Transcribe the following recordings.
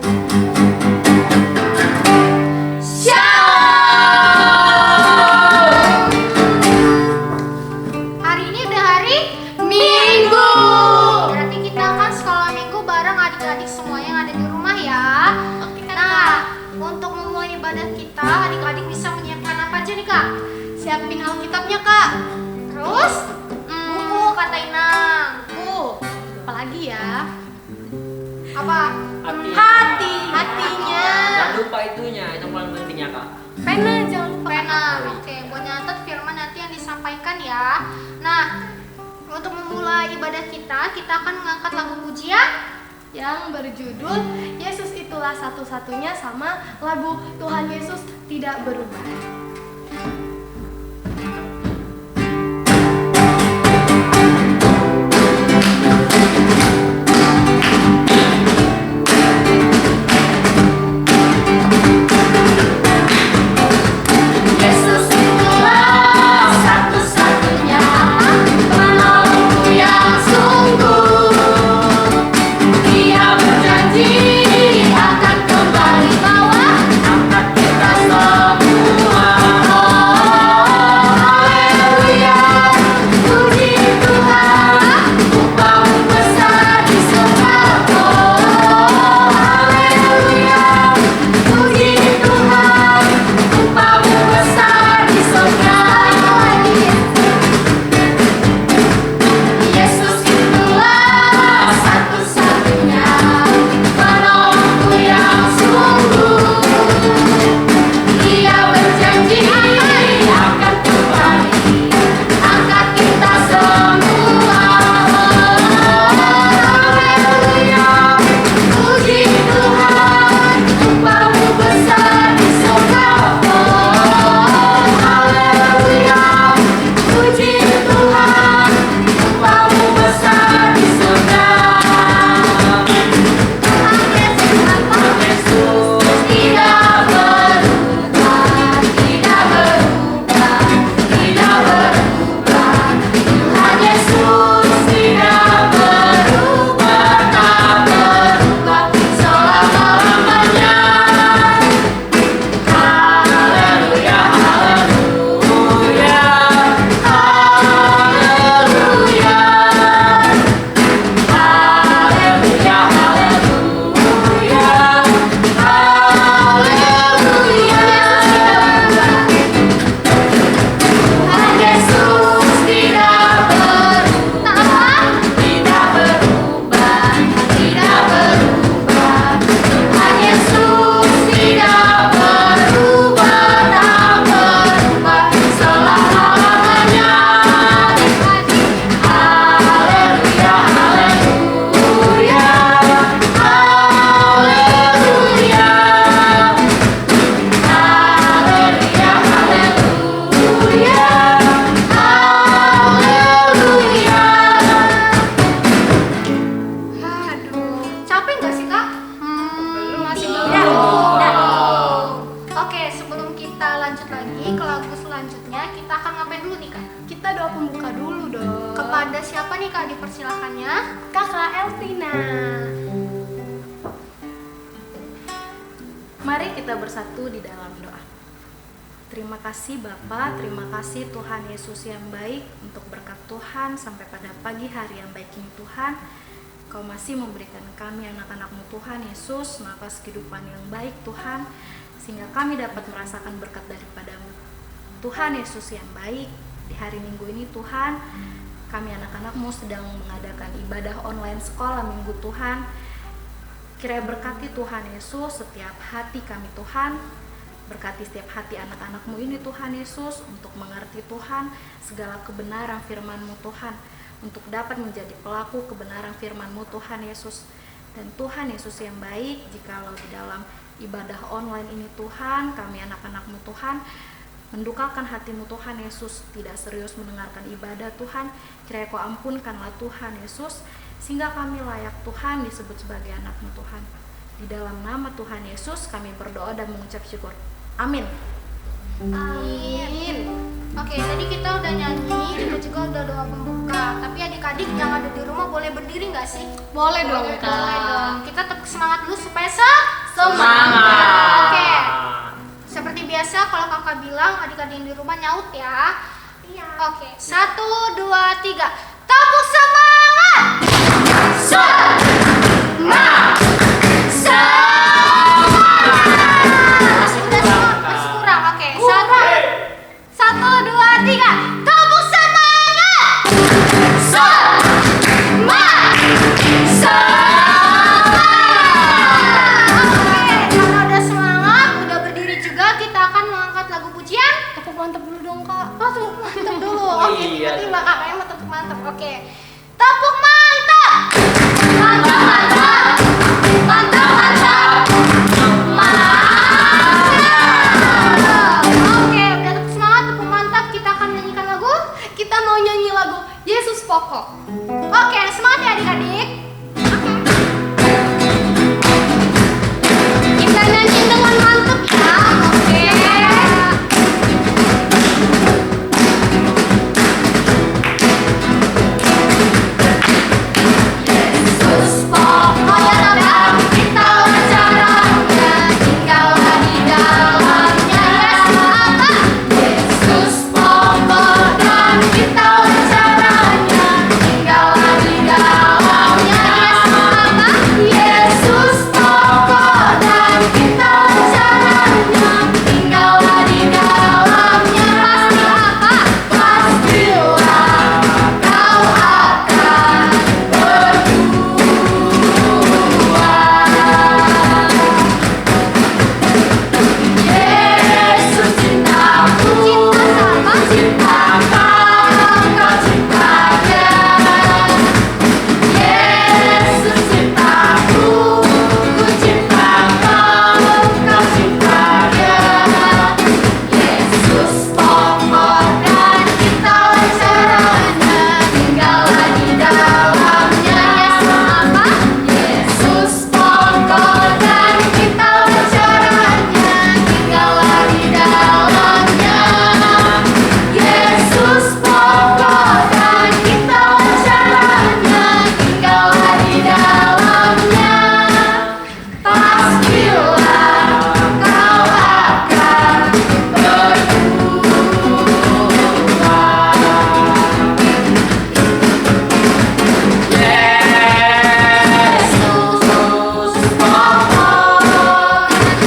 Hari ini udah hari Minggu. Berarti kita akan sekolah Minggu bareng adik-adik semua yang ada di rumah ya. Nah, untuk memulai ibadah kita, adik-adik bisa menyiapkan apa aja nih Kak? Siapin Alkitabnya Kak. Terus buku kata Inang. Buku. Apalagi ya? Apa? Hatinya. Jangan lupa itunya, itu paling pentingnya Kak. Pena, jangan lupa pena. Oke, gue nyatet firman nanti yang disampaikan ya. Nah, untuk memulai ibadah kita akan mengangkat lagu pujian yang berjudul Yesus Itulah Satu-Satunya sama lagu Tuhan Yesus Tidak Berubah. Kepada siapa nih Kak dipersilakannya? Kakak Elvina. Mari kita bersatu di dalam doa. Terima kasih Bapa, terima kasih Tuhan Yesus yang baik untuk berkat Tuhan sampai pada pagi hari yang baik ini Tuhan. Kau masih memberikan kami anak-anak-Mu Tuhan Yesus nafas kehidupan yang baik Tuhan, sehingga kami dapat merasakan berkat daripada-Mu. Tuhan Yesus yang baik, di hari Minggu ini Tuhan, kami anak-anak-Mu sedang mengadakan ibadah online sekolah Minggu Tuhan. Kiranya berkati Tuhan Yesus setiap hati kami Tuhan, berkati setiap hati anak-anak-Mu ini Tuhan Yesus, untuk mengerti Tuhan segala kebenaran firman-Mu Tuhan, untuk dapat menjadi pelaku kebenaran firman-Mu Tuhan Yesus. Dan Tuhan Yesus yang baik, jikalau di dalam ibadah online ini Tuhan, kami anak-anak-Mu Tuhan mendukakan hati-Mu Tuhan Yesus, tidak serius mendengarkan ibadah Tuhan, kiranya Kau ampunkanlah Tuhan Yesus, sehingga kami layak Tuhan disebut sebagai anak-Mu Tuhan. Di dalam nama Tuhan Yesus kami berdoa dan mengucap syukur. Amin. Amin. Oke, tadi kita udah nyanyi, kita juga udah doa pembuka. Tapi adik-adik yang ada di rumah boleh berdiri nggak sih? Boleh dong, Kak. Boleh dong. Kita tetap semangat dulu supaya Semangat. Oke. Seperti biasa kalau kakak bilang adik-adik yang di rumah nyaut ya. Iya. Oke, 1, 2, 3. Tepuk semangat. Semangat. Masih udah semua, masih kurang. Oke, 1, 2, 3. Tepuk semangat. Semangat. Oke, karena udah semangat, udah berdiri juga, kita akan mengangkat lagu pujian. Tepuk mantap dulu dong kak. Oh, tepuk mantap dulu. Oh, Oke, iya. tiba-tiba kakaknya mau tepuk mantap. Oke, tepuk mantap. Mantap, mantap. Mantap, mantap. Mantap. Oke, udah tepuk semangat, tepuk mantap. Kita akan menyanyikan lagu. Kita mau nyanyi lagu Yesus Pokok. Oke, semangat ya adik-adik. Kita nyanyi dengan mantap ya. Oke. Yesus pokok dan kita wajaranya, tinggallah di dalamnya. Yesus pokok dan kita wajaranya, tinggallah di dalamnya. Yesus pokok dan kita wajaranya, tinggallah di dalamnya. Pastilah kau akan Yesus cintaku, cinta kau cinta dia. Yesus cintaku, ku cinta kau cinta dia. Yesus pokok dan kita wajaranya, tinggallah di dalamnya. Yesus pokok dan kita wajaranya, tinggallah di dalamnya. Yesus pokok dan kita wajaranya, tinggallah di dalamnya. Pastilah kau akan Yesus pokok kita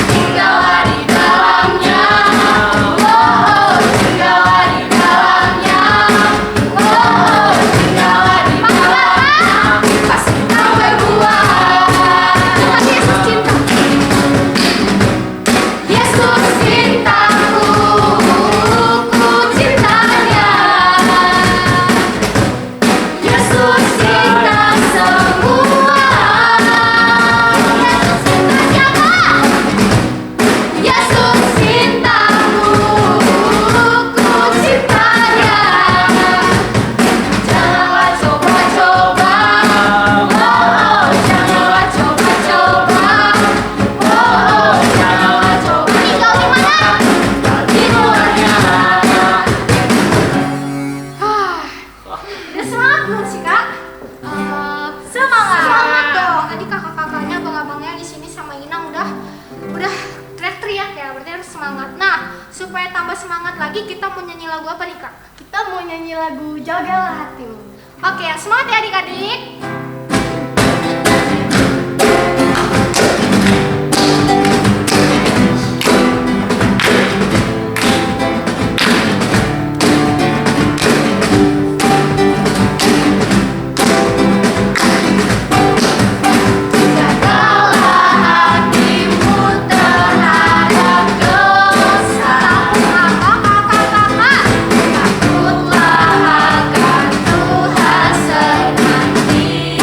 tinggallah di dalamnya. Oh, tinggallah di dalamnya. Oh, tinggallah di dalamnya. Pasti kau berbuah. Yesus cinta. Yesus cintaku, ku cintanya. Yesus cinta semua. Yesus cintaku, ku cintanya. Janganlah coba-coba, oh, janganlah coba-coba, oh, janganlah coba. Tinggal di mana? Di luarnya. Udah semangat belum sih kak? Semangat dong. Tadi kakak-kakaknya, abang-abangnya di sini sama Inang udah teriak-teriak ya. Berarti harus semangat. Nah, supaya tambah semangat lagi, kita mau nyanyi lagu apa nih kak? Kita mau nyanyi lagu Jagalah Hatimu. Oke, semangat ya adik-adik. Jagalah hatimu terhadap dosa. Takutlah akan Tuhan senanti.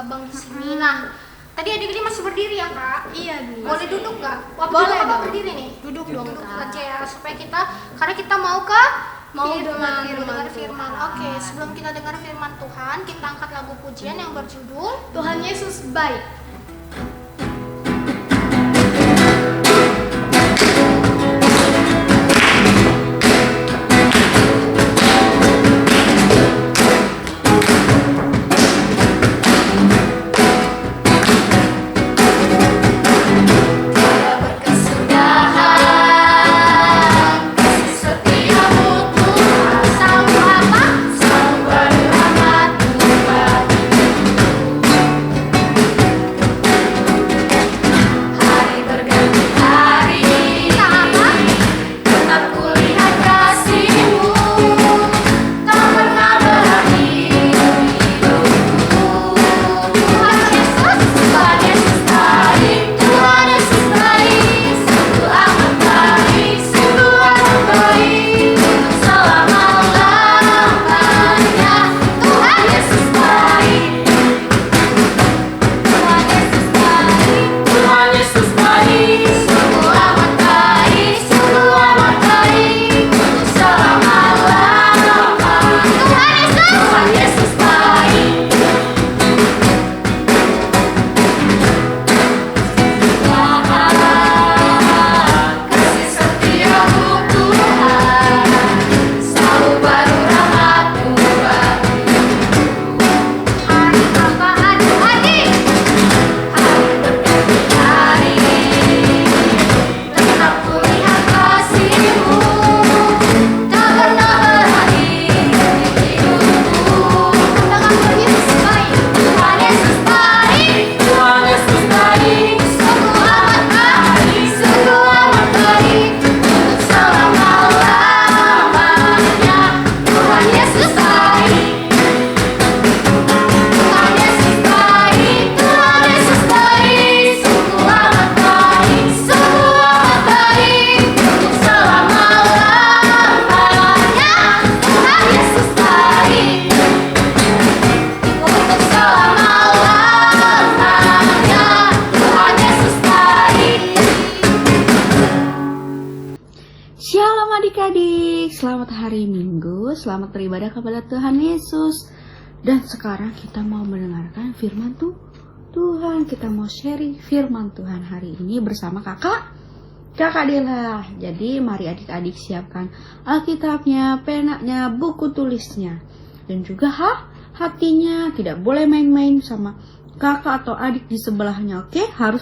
abang-abang di sini. Nah, tadi adik-adik masih berdiri ya kak? Iya dulu. Boleh duduk nggak? Boleh Apa dong. berdiri nih? Duduk dong, Duduk Kak. aja ya supaya karena kita mau ke dengar dengar firman firman. Tuhan. Oke, sebelum kita dengar firman Tuhan, kita angkat lagu pujian yang berjudul Tuhan Yesus baik. Shalom adik-adik, selamat hari Minggu, selamat beribadah kepada Tuhan Yesus. Dan sekarang kita mau mendengarkan firman Tuhan. Kita mau sharing firman Tuhan hari ini bersama kakak Dela. Jadi mari adik-adik siapkan Alkitabnya, penanya, buku tulisnya. Dan juga hatinya, tidak boleh main-main sama kakak atau adik di sebelahnya. Oke, harus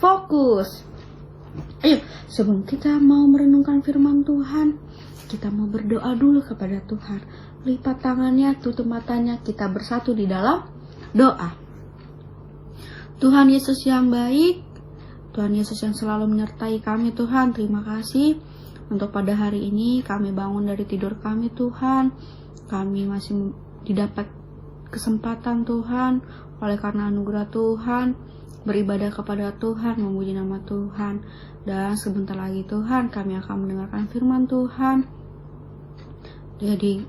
fokus. Ayo, sebelum kita mau merenungkan firman Tuhan, kita mau berdoa dulu kepada Tuhan. Lipat tangannya, tutup matanya, kita bersatu di dalam doa. Tuhan Yesus yang baik, Tuhan Yesus yang selalu menyertai kami Tuhan, terima kasih untuk pada hari ini kami bangun dari tidur kami Tuhan. Kami masih didapat kesempatan Tuhan, oleh karena anugerah Tuhan, beribadah kepada Tuhan, memuji nama Tuhan. Dan sebentar lagi Tuhan, kami akan mendengarkan firman Tuhan. Jadi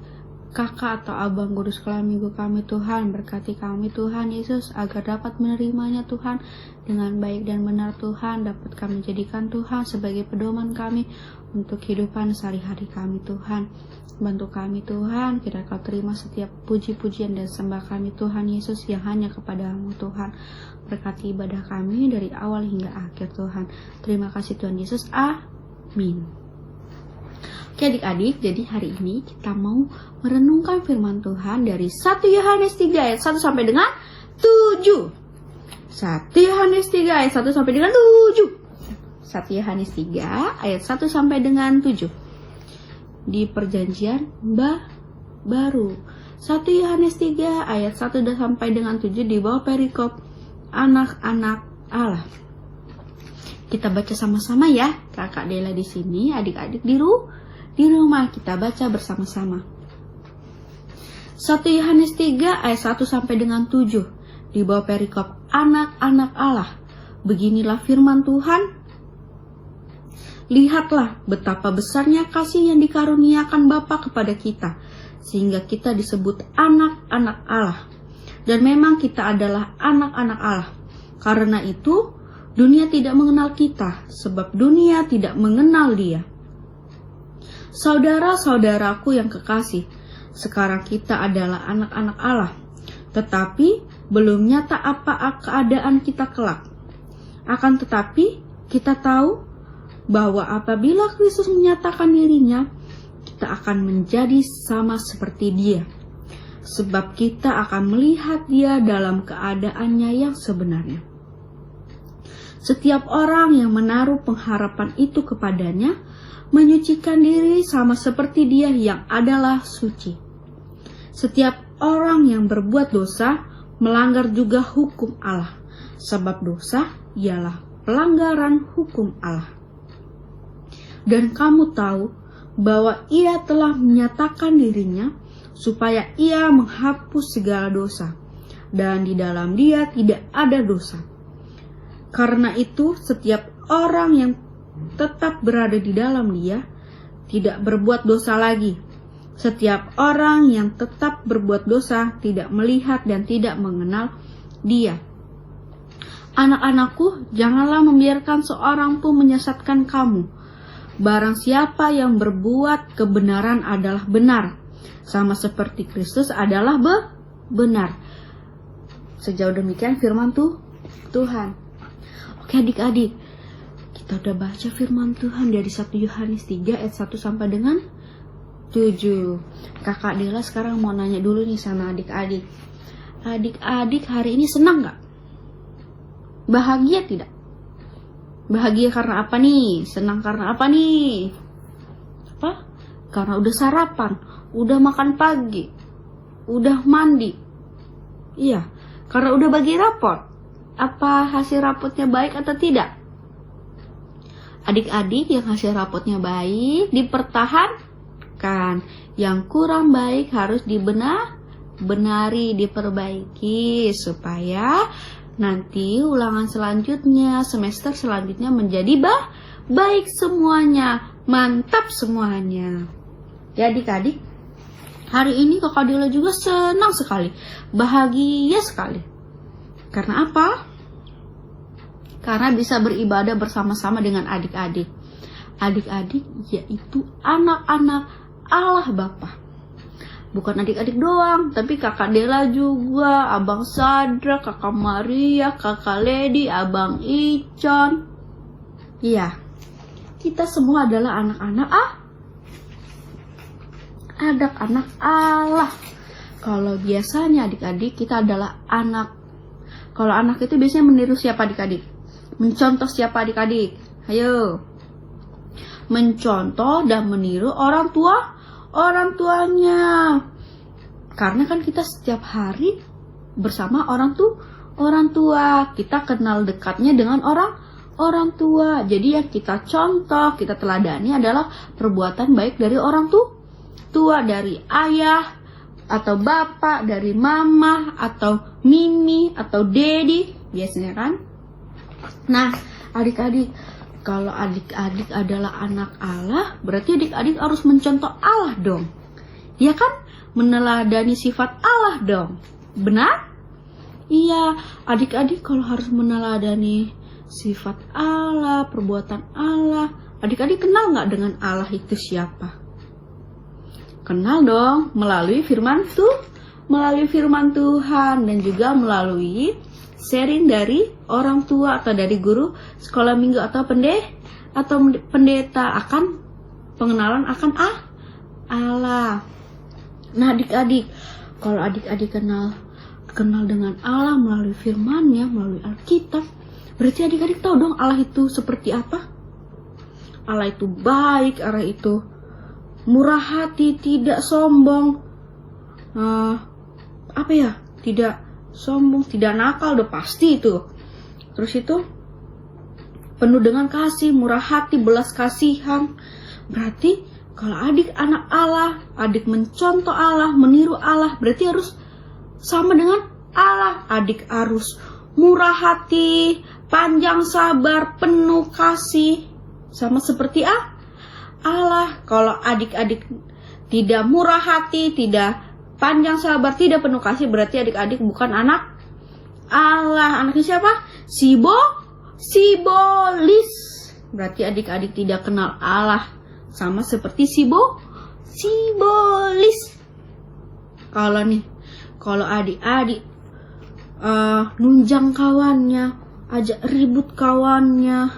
kakak atau abang guru sekolah minggu kami Tuhan, berkati kami Tuhan Yesus, agar dapat menerimanya Tuhan dengan baik dan benar Tuhan. Dapat kami jadikan Tuhan sebagai pedoman kami untuk kehidupan sehari-hari kami Tuhan. Bantu kami Tuhan, kiranya Kau terima setiap puji-pujian dan sembah kami Tuhan Yesus yang hanya kepada-Mu Tuhan. Berkati ibadah kami dari awal hingga akhir Tuhan. Terima kasih Tuhan Yesus, amin. Oke adik-adik, jadi hari ini kita mau merenungkan firman Tuhan dari 1 Yohanes 3 ayat 1 sampai dengan 7. 1 Yohanes 3 ayat 1 sampai dengan 7. 1 Yohanes 3 ayat 1 sampai dengan 7. Di perjanjian baru. 1 Yohanes 3 ayat 1 sampai dengan 7 di bawah perikop anak-anak Allah. Kita baca sama-sama ya. Kakak Dela di sini, adik-adik di rumah kita baca bersama-sama. 1 Yohanes 3 ayat 1 sampai dengan 7 di bawah perikop anak-anak Allah. Beginilah firman Tuhan. Lihatlah betapa besarnya kasih yang dikaruniakan Bapa kepada kita, sehingga kita disebut anak-anak Allah. Dan memang kita adalah anak-anak Allah. Karena itu, dunia tidak mengenal kita, sebab dunia tidak mengenal Dia. Saudara-saudaraku yang kekasih, sekarang kita adalah anak-anak Allah, tetapi belum nyata apa keadaan kita kelak. Akan tetapi, kita tahu bahwa apabila Kristus menyatakan dirinya, kita akan menjadi sama seperti Dia, sebab kita akan melihat Dia dalam keadaannya yang sebenarnya. Setiap orang yang menaruh pengharapan itu kepadanya, menyucikan diri sama seperti Dia yang adalah suci. Setiap orang yang berbuat dosa melanggar juga hukum Allah, sebab dosa ialah pelanggaran hukum Allah. Dan kamu tahu bahwa Ia telah menyatakan dirinya supaya Ia menghapus segala dosa, dan di dalam Dia tidak ada dosa. Karena itu, setiap orang yang tetap berada di dalam Dia tidak berbuat dosa lagi. Setiap orang yang tetap berbuat dosa tidak melihat dan tidak mengenal Dia. Anak-anakku, janganlah membiarkan seorang pun menyesatkan kamu. Barang siapa yang berbuat kebenaran adalah benar, sama seperti Kristus adalah benar. Sejauh demikian firman Tuhan. Oke adik-adik, kita udah baca firman Tuhan dari 1 Yohanes 3 ayat 1 sampai dengan 7. Kakak Dela sekarang mau nanya dulu nih sama adik-adik. Adik-adik hari ini senang gak? Bahagia tidak? Bahagia karena apa nih? Senang karena apa nih? Apa? Karena udah sarapan, udah makan pagi, udah mandi. Iya, karena udah bagi raport. Apa hasil rapotnya baik atau tidak? Adik-adik yang hasil rapotnya baik dipertahankan. Yang kurang baik harus dibenari, diperbaiki supaya nanti ulangan selanjutnya, semester selanjutnya menjadi baik semuanya, mantap semuanya. Ya adik-adik, hari ini Kakak Dila juga senang sekali, bahagia sekali. Karena apa? Karena bisa beribadah bersama-sama dengan adik-adik. Adik-adik yaitu anak-anak Allah Bapa. Bukan adik-adik doang, tapi Kakak Dela juga, Abang Sadra, Kakak Maria, Kakak Lady, Abang Icon. Iya, kita semua adalah anak-anak anak Allah. Kalau biasanya adik-adik kita adalah anak. Kalau anak itu biasanya meniru siapa adik-adik? Mencontoh siapa adik-adik? Ayo. Mencontoh dan meniru orang tuanya. Karena kan kita setiap hari bersama orang tua. Kita kenal dekatnya dengan orang tua. Jadi yang kita contoh, kita teladani adalah perbuatan baik dari orang tua, dari ayah atau bapak, dari mama atau mimi atau dedi biasanya kan. Nah, adik-adik, kalau adik-adik adalah anak Allah, berarti adik-adik harus mencontoh Allah dong. Ya kan? Meneladani sifat Allah dong. Benar? Iya, adik-adik kalau harus meneladani sifat Allah, perbuatan Allah, adik-adik kenal nggak dengan Allah itu siapa? Kenal dong, melalui firman Tuhan dan juga melalui sharing dari orang tua atau dari guru sekolah minggu atau pendeta akan pengenalan akan Allah. Nah adik-adik, kalau adik-adik kenal dengan Allah melalui firman-Nya, melalui Alkitab, berarti adik-adik tahu dong Allah itu seperti apa? Allah itu baik, Allah itu murah hati, tidak sombong, tidak sombong, tidak nakal, udah pasti itu. Terus itu penuh dengan kasih, murah hati, belas kasihan. Berarti kalau adik anak Allah, adik mencontoh Allah, meniru Allah, berarti harus sama dengan Allah. Adik harus murah hati, panjang sabar, penuh kasih, sama seperti Allah. Kalau adik-adik tidak murah hati, tidak panjang sabar, tidak penuh kasih, berarti adik-adik bukan anak Allah. Anaknya siapa? Sibolis. Berarti adik-adik tidak kenal Allah, sama seperti Sibolis. Kalau adik-adik nunjang kawannya, ajak ribut kawannya,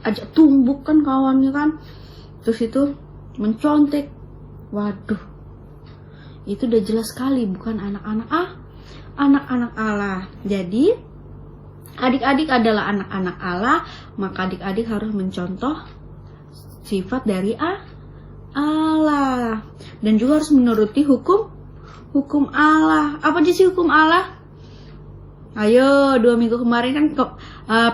ajak tumbuk kan kawannya kan, terus itu mencontek, waduh, itu udah jelas sekali bukan anak-anak Allah. Jadi adik-adik adalah anak-anak Allah, maka adik-adik harus mencontoh sifat dari Allah, dan juga harus menuruti hukum Allah. Apa sih hukum Allah? Ayo, 2 minggu kemarin kan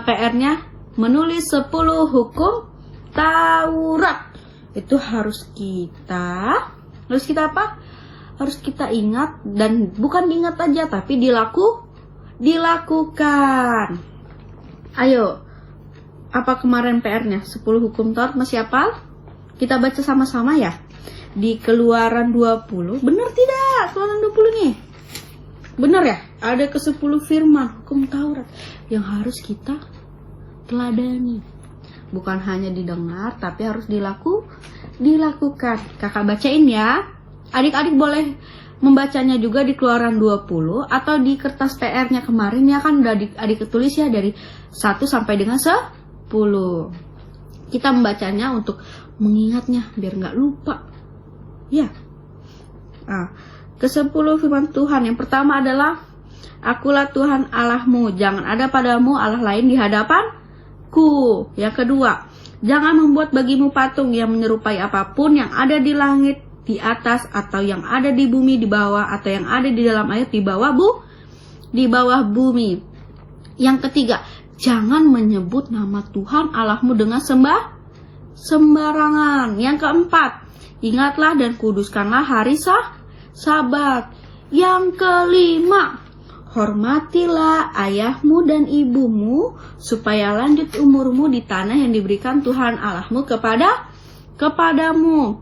PR-nya menulis 10 hukum Taurat. Itu harus kita apa? Harus kita ingat, dan bukan diingat aja tapi dilakukan. Ayo, apa kemarin PR-nya? 10 hukum Taurat masih hafal? Kita baca sama-sama ya. Di Keluaran 20, benar tidak? Keluaran 20 nih. Benar ya? Ada ke-10 firman hukum Taurat yang harus kita teladani. Bukan hanya didengar, tapi harus dilakukan. Kakak bacain ya. Adik-adik boleh membacanya juga di Keluaran 20 atau di kertas PR-nya kemarin ya kan udah adik tulis ya dari 1 sampai dengan 10. Kita membacanya untuk mengingatnya biar nggak lupa. Ya. Ke-10 firman Tuhan yang pertama adalah, Akulah Tuhan Allahmu, jangan ada padamu Allah lain di hadapanku. Yang kedua, jangan membuat bagimu patung yang menyerupai apapun yang ada di langit di atas, atau yang ada di bumi di bawah, atau yang ada di dalam air di bawah bumi. Yang ketiga, jangan menyebut nama Tuhan Allahmu dengan sembarangan. Yang keempat, ingatlah dan kuduskanlah hari Sabat. Yang kelima, hormatilah ayahmu dan ibumu supaya lanjut umurmu di tanah yang diberikan Tuhan Allahmu kepadamu.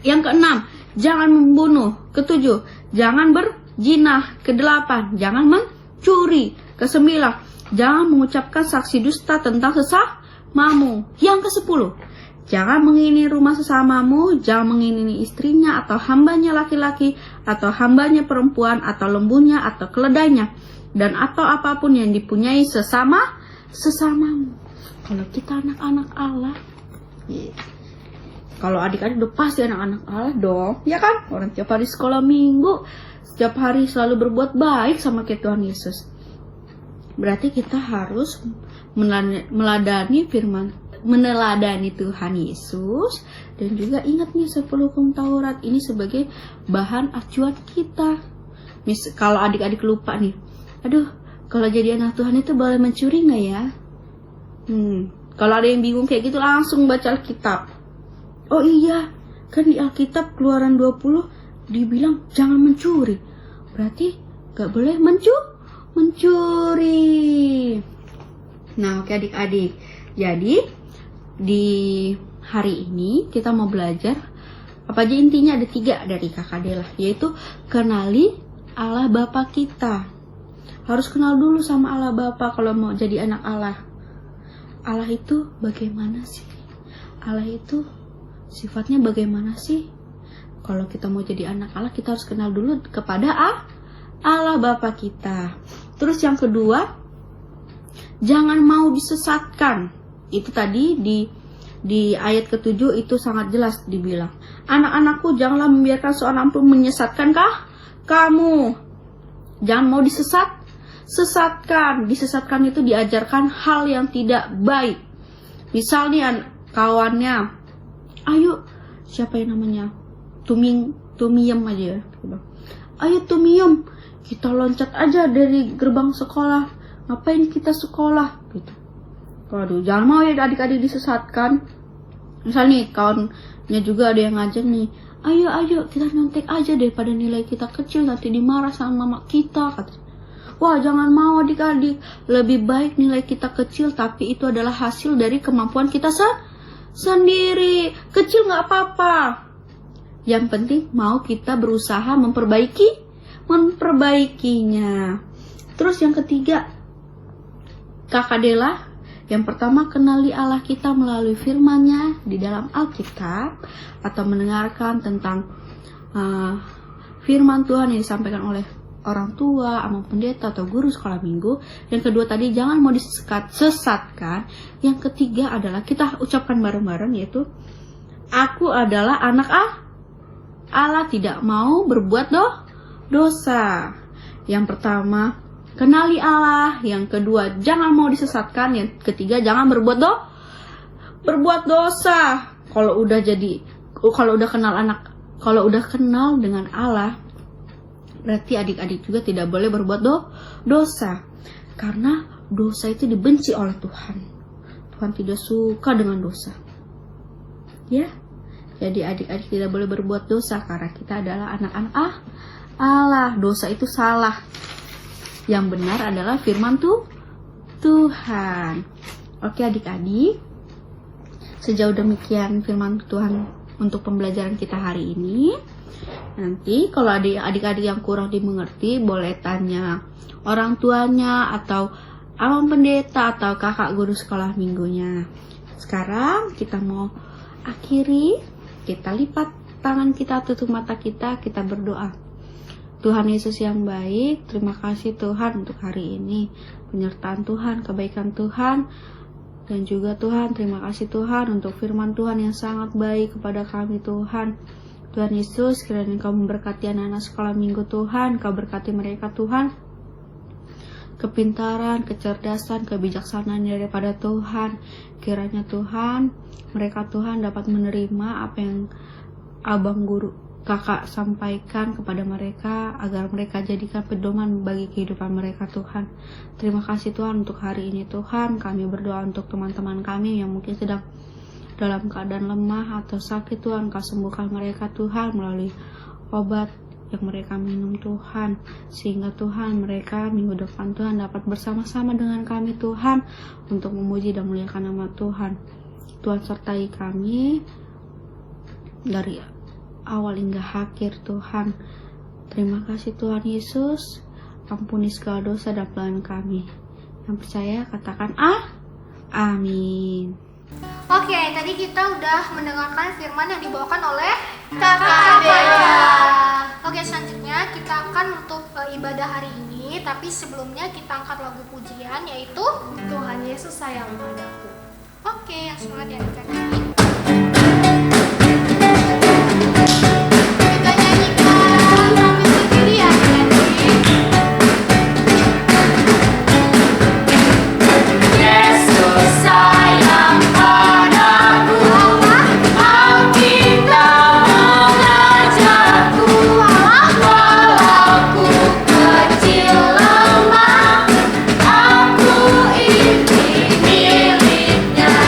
Yang keenam, jangan membunuh. Ketujuh, jangan berzina. Kedelapan, jangan mencuri. Kesembilan, jangan mengucapkan saksi dusta tentang sesamamu. Yang kesepuluh, jangan mengingini rumah sesamamu, jangan mengingini istrinya atau hambanya laki-laki, atau hambanya perempuan, atau lembunya, atau keledainya, dan atau apapun yang dipunyai sesamamu. Kalau kita anak-anak Allah, kalau adik-adik udah pasti anak-anak Allah dong, ya kan? Orang tiap hari sekolah minggu, setiap hari selalu berbuat baik sama kayak Tuhan Yesus. Berarti kita harus meneladani Tuhan Yesus, dan juga ingat nih 10 hukum Taurat ini sebagai bahan acuan kita. Kalau adik-adik lupa nih, aduh, kalau jadi anak Tuhan itu boleh mencuri nggak ya? Kalau ada yang bingung kayak gitu, langsung baca Alkitab. Oh iya, kan di Alkitab Keluaran 20 dibilang jangan mencuri. Berarti nggak boleh mencuri. Nah, oke adik-adik. Jadi di hari ini kita mau belajar apa aja, intinya ada 3 dari Kakak Dela, yaitu kenali Allah Bapa kita. Harus kenal dulu sama Allah Bapa kalau mau jadi anak Allah. Allah itu bagaimana sih? Allah itu sifatnya bagaimana sih? Kalau kita mau jadi anak Allah, kita harus kenal dulu kepada Allah Bapa kita. Terus yang kedua, jangan mau disesatkan. Itu tadi di ayat ke-7 itu sangat jelas dibilang, anak-anakku, janganlah membiarkan seorang pun menyesatkan kamu. Jangan mau disesatkan. Disesatkan itu diajarkan hal yang tidak baik. Misalnya kawannya, ayo, siapa yang namanya? Tumiyem aja ya. Ayo Tumiyem, kita loncat aja dari gerbang sekolah. Ngapain kita sekolah? Gitu. Waduh, jangan mau ya adik-adik disesatkan. Misal nih, kawannya juga ada yang ngajak nih, ayo kita nyontek aja daripada nilai kita kecil nanti dimarah sama mama kita. Wah, jangan mau adik-adik. Lebih baik nilai kita kecil, tapi itu adalah hasil dari kemampuan kita sendiri. Kecil nggak apa-apa. Yang penting mau kita berusaha memperbaikinya. Terus yang ketiga, Kakak Dela, yang pertama kenali Allah kita melalui firman-Nya di dalam Alkitab atau mendengarkan tentang firman Tuhan yang disampaikan oleh orang tua, ama pendeta atau guru sekolah minggu. Yang kedua tadi, jangan mau disesatkan. Yang ketiga adalah kita ucapkan bareng-bareng, yaitu aku adalah anak Allah, tidak mau berbuat dosa. Yang pertama, kenali Allah. Yang kedua, jangan mau disesatkan. Yang ketiga, jangan berbuat dosa. Kalau udah kenal dengan Allah, berarti adik-adik juga tidak boleh berbuat dosa. Karena dosa itu dibenci oleh Tuhan. Tuhan tidak suka dengan dosa. Ya. Jadi adik-adik tidak boleh berbuat dosa karena kita adalah anak-anak Allah. Dosa itu salah. Yang benar adalah firman Tuhan. Oke adik-adik, sejauh demikian firman Tuhan untuk pembelajaran kita hari ini. Nanti kalau adik-adik yang kurang dimengerti, boleh tanya orang tuanya atau amam pendeta atau kakak guru sekolah minggunya. Sekarang kita mau akhiri, kita lipat tangan kita, tutup mata kita berdoa. Tuhan Yesus yang baik, terima kasih Tuhan untuk hari ini, penyertaan Tuhan, kebaikan Tuhan, dan juga Tuhan, terima kasih Tuhan untuk firman Tuhan yang sangat baik kepada kami Tuhan. Tuhan Yesus, kiranya Engkau memberkati anak-anak sekolah minggu Tuhan, Kau berkati mereka Tuhan, kepintaran, kecerdasan, kebijaksanaan daripada Tuhan. Kiranya Tuhan, mereka Tuhan dapat menerima apa yang abang guru kakak sampaikan kepada mereka, agar mereka jadikan pedoman bagi kehidupan mereka Tuhan. Terima kasih Tuhan untuk hari ini Tuhan. Kami berdoa untuk teman-teman kami yang mungkin sedang dalam keadaan lemah atau sakit Tuhan, Kau sembuhkan mereka Tuhan melalui obat yang mereka minum Tuhan, sehingga Tuhan mereka minggu depan Tuhan dapat bersama-sama dengan kami Tuhan untuk memuji dan memuliakan nama Tuhan. Tuhan sertai kami dari awal hingga akhir Tuhan. Terima kasih Tuhan Yesus, ampuni segala dosa dan pelanggaran kami. Yang percaya katakan amin. Oke, tadi kita udah mendengarkan firman yang dibawakan oleh Kakak Dela. Oke, selanjutnya kita akan untuk ibadah hari ini, tapi sebelumnya kita angkat lagu pujian, yaitu Tuhan Yesus sayang padaku. Oke, yang semangat ya adik-adik. Kita nyanyikan sambil berdiri ya adik-adik. Yesus sayang padaku, Alkitab mengajarku, walau ku kecil lemah, aku ini miliknya.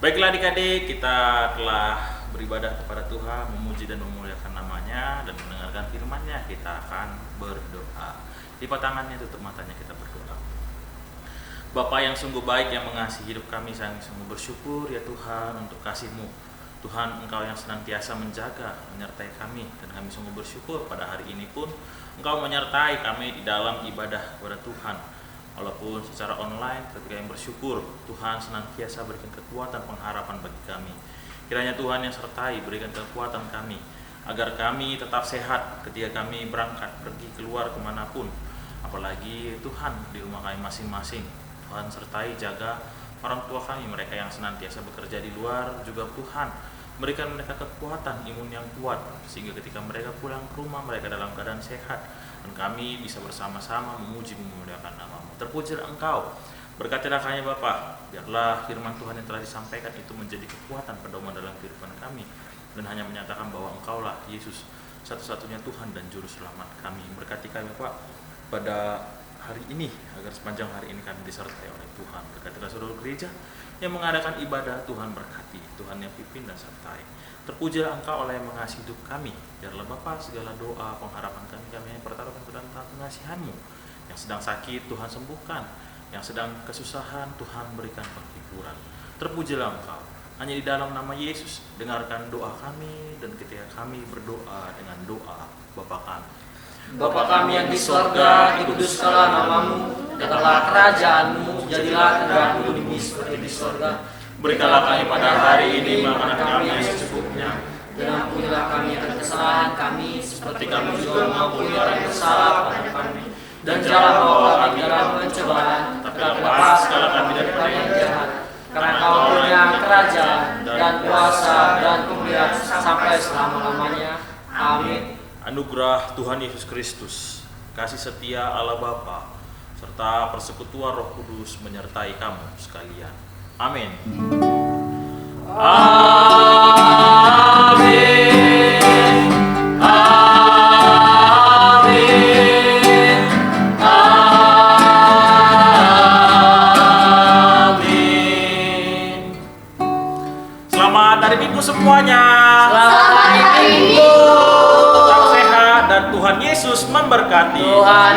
Baiklah adik-adik, kita telah beribadah kepada Tuhan, memuji dan memuliakan namanya, dan mendengarkan firman-Nya. Kita akan berdoa. Lipat tangannya, tutup matanya, kita berdoa. Bapa yang sungguh baik, yang mengasihi hidup kami, saya sungguh bersyukur ya Tuhan untuk kasih-Mu. Tuhan, Engkau yang senantiasa menjaga, menyertai kami, dan kami sungguh bersyukur pada hari ini pun Engkau menyertai kami di dalam ibadah kepada Tuhan. Walaupun secara online, ketika yang bersyukur, Tuhan senantiasa berikan kekuatan pengharapan bagi kami. Kiranya Tuhan yang sertai, berikan kekuatan kami, agar kami tetap sehat ketika kami berangkat, pergi keluar kemanapun. Apalagi Tuhan di rumah kami masing-masing. Tuhan sertai, jaga orang tua kami, mereka yang senantiasa bekerja di luar, juga Tuhan berikan mereka kekuatan imun yang kuat, sehingga ketika mereka pulang ke rumah, mereka dalam keadaan sehat, dan kami bisa bersama-sama memuji memuliakan nama-Mu. Terpujilah Engkau, berkatilah kami Bapa, biarlah firman Tuhan yang telah disampaikan itu menjadi kekuatan pedoman dalam kehidupan kami, dan hanya menyatakan bahwa Engkaulah Yesus, satu-satunya Tuhan dan Juru Selamat kami. Berkati kami Bapak pada hari ini, agar sepanjang hari ini kami disertai oleh Tuhan. Berkatilah seluruh gereja yang mengadakan ibadah, Tuhan berkati, Tuhan yang pimpin dan sertai. Terpujilah Engkau oleh yang mengasihi hidup kami. Biarlah Bapa segala doa, pengharapan kami yang pertaruhkan ke dalam pengasihan-Mu. Yang sedang sakit, Tuhan sembuhkan. Yang sedang kesusahan, Tuhan berikan penghiburan. Terpujilah Engkau. Hanya di dalam nama Yesus, dengarkan doa kami, dan ketika kami berdoa dengan doa Bapa kami. Bapa kami yang di sorga, dikuduskanlah namamu, datanglah kerajaan-Mu, jadilah kehendak-Mu di bumi seperti di sorga. Berikanlah kami pada hari ini makanan kami yang secukupnya, Dan ampunilah kami akan kesalahan kami, seperti kami juga mengampuni orang yang bersalah pada kami. Dan janganlah bawa kami dalam pencobaan, tapi lepaskanlah kami daripada yang jahat. Karena Kau punya kerajaan dan kuasa dan kemuliaan sampai selama-lamanya. Amin. Anugerah Tuhan Yesus Kristus, kasih setia Allah Bapa, serta persekutuan Roh Kudus menyertai kamu sekalian. Amin. Selamat hari Minggu semuanya. Selamat hari Minggu. Tetap sehat dan Tuhan Yesus memberkati. Tuhan